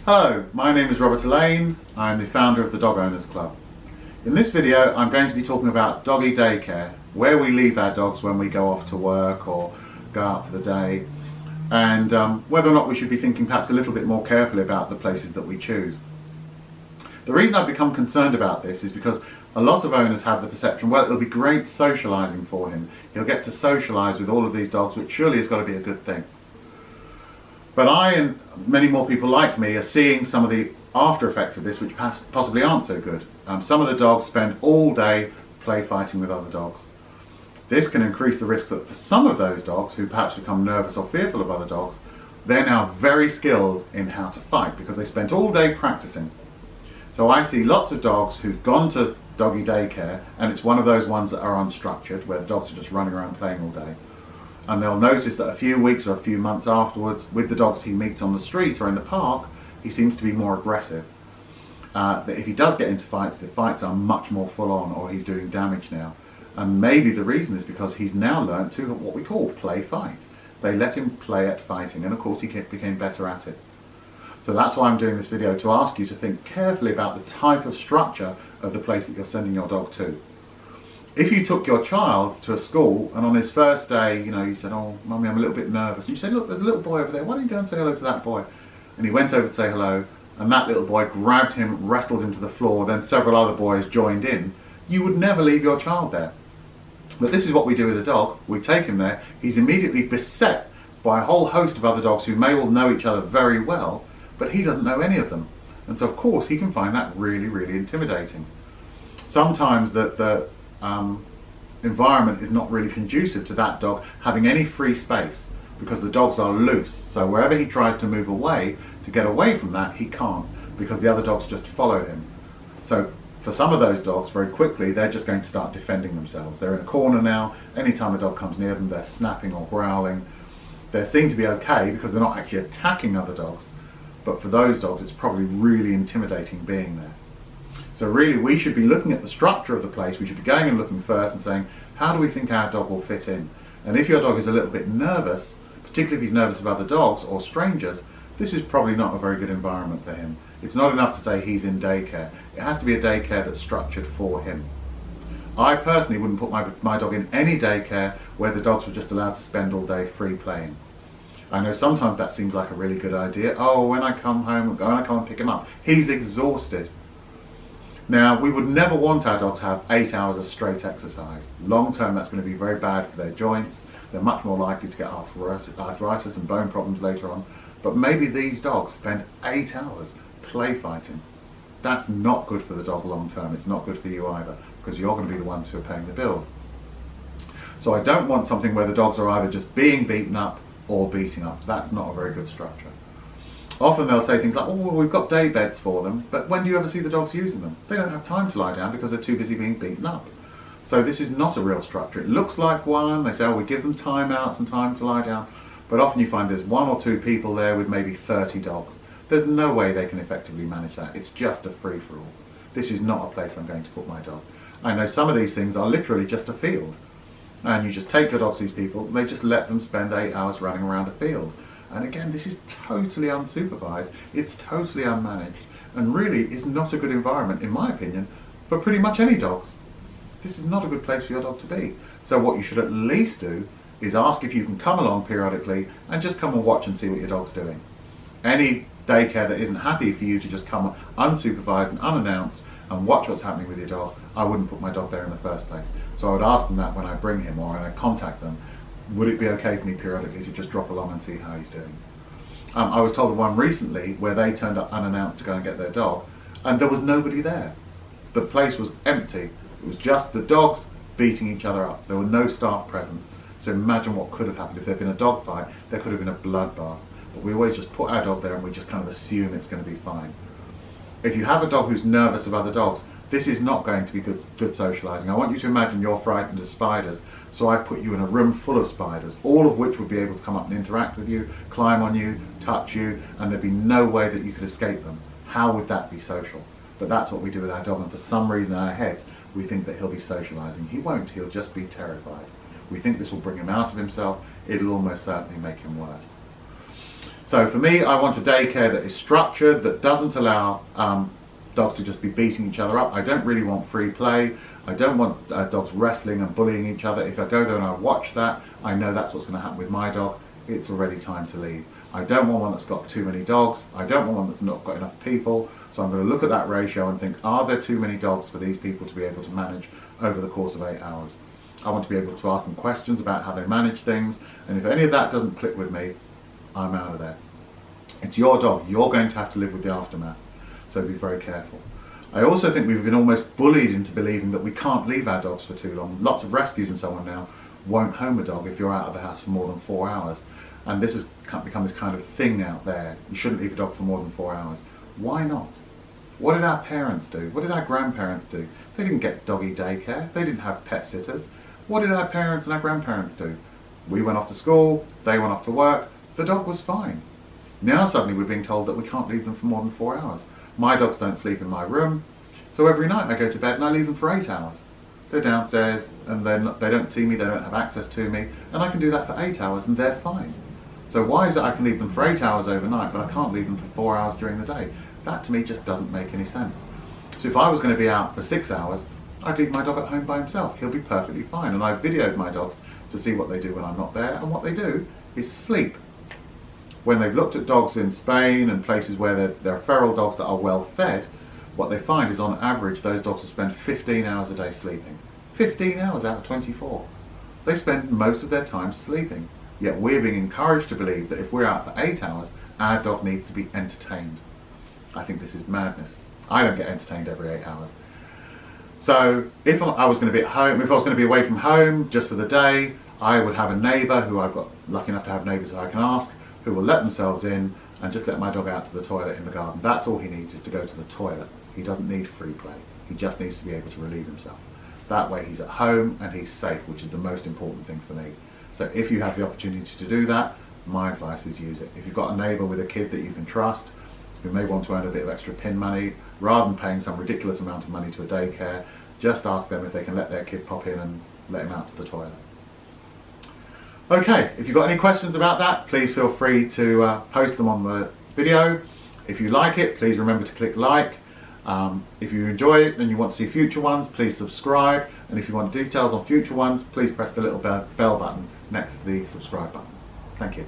Hello, my name is Robert Elaine. I'm the founder of the Dog Owners Club. In this video I'm going to be talking about doggy daycare, where we leave our dogs when we go off to work or go out for the day, and whether or not we should be thinking perhaps a little bit more carefully about the places that we choose. The reason I've become concerned about this is because a lot of owners have the perception, well, it'll be great socialising for him. He'll get to socialise with all of these dogs, which surely has got to be a good thing. But I and many more people like me are seeing some of the after effects of this which possibly aren't so good. Some of the dogs spend all day play fighting with other dogs. This can increase the risk that for some of those dogs who perhaps become nervous or fearful of other dogs, they're now very skilled in how to fight because they spent all day practicing. So I see lots of dogs who've gone to doggy daycare, and it's one of those ones that are unstructured, where the dogs are just running around playing all day. And they'll notice that a few weeks or a few months afterwards, with the dogs he meets on the street or in the park, he seems to be more aggressive. That if he does get into fights, the fights are much more full on, or he's doing damage now. And maybe the reason is because he's now learned to what we call play fight. They let him play at fighting, and of course he became better at it. So that's why I'm doing this video, to ask you to think carefully about the type of structure of the place that you're sending your dog to. If you took your child to a school and on his first day, you said, "Oh, Mummy, I'm a little bit nervous." And you said, "Look, there's a little boy over there. Why don't you go and say hello to that boy?" And he went over to say hello, and that little boy grabbed him, wrestled him to the floor, then several other boys joined in. You would never leave your child there. But this is what we do with a dog. We take him there. He's immediately beset by a whole host of other dogs who may all know each other very well, but he doesn't know any of them. And so, of course, he can find that really, really intimidating. Sometimes the environment is not really conducive to that dog having any free space because the dogs are loose. So wherever he tries to move away, to get away from that, he can't, because the other dogs just follow him. So for some of those dogs, very quickly, they're just going to start defending themselves. They're in a corner now. Anytime a dog comes near them, they're snapping or growling. They seem to be okay because they're not actually attacking other dogs. But for those dogs, it's probably really intimidating being there. So really, we should be looking at the structure of the place. We should be going and looking first and saying, how do we think our dog will fit in? And if your dog is a little bit nervous, particularly if he's nervous of other dogs or strangers, this is probably not a very good environment for him. It's not enough to say he's in daycare. It has to be a daycare that's structured for him. I personally wouldn't put my dog in any daycare where the dogs were just allowed to spend all day free playing. I know sometimes that seems like a really good idea. Oh, when I come home, when I come and pick him up, he's exhausted. Now, we would never want our dog to have 8 hours of straight exercise. Long term, that's going to be very bad for their joints. They're much more likely to get arthritis and bone problems later on. But maybe these dogs spend 8 hours play fighting. That's not good for the dog long term. It's not good for you either, because you're going to be the ones who are paying the bills. So I don't want something where the dogs are either just being beaten up or beating up. That's not a very good structure. Often they'll say things like, "Oh, well, we've got day beds for them," but when do you ever see the dogs using them? They don't have time to lie down because they're too busy being beaten up. So this is not a real structure. It looks like one. They say, "Oh, we give them timeouts and time to lie down," but often you find there's 1 or 2 people there with maybe 30 dogs. There's no way they can effectively manage that. It's just a free-for-all. This is not a place I'm going to put my dog. I know some of these things are literally just a field, and you just take your dogs to these people, and they just let them spend 8 hours running around a field. And again, this is totally unsupervised, it's totally unmanaged, and really is not a good environment, in my opinion, for pretty much any dogs. This is not a good place for your dog to be. So what you should at least do is ask if you can come along periodically and just come and watch and see what your dog's doing. Any daycare that isn't happy for you to just come unsupervised and unannounced and watch what's happening with your dog, I wouldn't put my dog there in the first place. So I would ask them that when I bring him or when I contact them. Would it be okay for me periodically to just drop along and see how he's doing? I was told of one recently where they turned up unannounced to go and get their dog, and there was nobody there. The place was empty. It was just the dogs beating each other up. There were no staff present. So imagine what could have happened. If there had been a dog fight, there could have been a bloodbath. But we always just put our dog there and we just kind of assume it's going to be fine. If you have a dog who's nervous of other dogs, this is not going to be good socialising. I want you to imagine you're frightened of spiders, so I put you in a room full of spiders, all of which would be able to come up and interact with you, climb on you, touch you, and there'd be no way that you could escape them. How would that be social? But that's what we do with our dog, and for some reason in our heads, we think that he'll be socialising. He won't, he'll just be terrified. We think this will bring him out of himself, it'll almost certainly make him worse. So So for me, I want a daycare that is structured, that doesn't allow dogs to just be beating each other up. I don't really want free play. I don't want dogs wrestling and bullying each other. If I go there and I watch that, I know that's what's going to happen with my dog. It's already time to leave. I don't want one that's got too many dogs. I don't want one that's not got enough people. So I'm going to look at that ratio and think, are there too many dogs for these people to be able to manage over the course of 8 hours? I want to be able to ask them questions about how they manage things. And if any of that doesn't click with me, I'm out of there. It's your dog. You're going to have to live with the aftermath. So be very careful. I also think we've been almost bullied into believing that we can't leave our dogs for too long. Lots of rescues and so on now won't home a dog if you're out of the house for more than 4 hours. And this has become this kind of thing out there. You shouldn't leave a dog for more than 4 hours. Why not? What did our parents do? What did our grandparents do? They didn't get doggy daycare. They didn't have pet sitters. What did our parents and our grandparents do? We went off to school. They went off to work. The dog was fine. Now suddenly we're being told that we can't leave them for more than 4 hours. My dogs don't sleep in my room. So every night I go to bed and I leave them for 8 hours. They're downstairs and they don't see me, they don't have access to me, and I can do that for 8 hours and they're fine. So why is it I can leave them for 8 hours overnight but I can't leave them for 4 hours during the day? That to me just doesn't make any sense. So if I was going to be out for 6 hours, I'd leave my dog at home by himself. He'll be perfectly fine. And I've videoed my dogs to see what they do when I'm not there, and what they do is sleep. When they've looked at dogs in Spain and places where there are feral dogs that are well fed, what they find is on average those dogs will spend 15 hours a day sleeping. 15 hours out of 24. They spend most of their time sleeping. Yet we're being encouraged to believe that if we're out for 8 hours, our dog needs to be entertained. I think this is madness. I don't get entertained every 8 hours. So if I was going to be at home, if I was going to be away from home just for the day, I would have a neighbour who I've got lucky enough to have neighbours that I can ask, who will let themselves in and just let my dog out to the toilet in the garden. That's all he needs, is to go to the toilet. He doesn't need free play. He just needs to be able to relieve himself. That way he's at home and he's safe, which is the most important thing for me. So if you have the opportunity to do that, my advice is use it. If you've got a neighbour with a kid that you can trust, who may want to earn a bit of extra pin money, rather than paying some ridiculous amount of money to a daycare, just ask them if they can let their kid pop in and let him out to the toilet. Okay, if you've got any questions about that, please feel free to post them on the video. If you like it, please remember to click like. If you enjoy it and you want to see future ones, please subscribe. And if you want details on future ones, please press the little bell button next to the subscribe button. Thank you.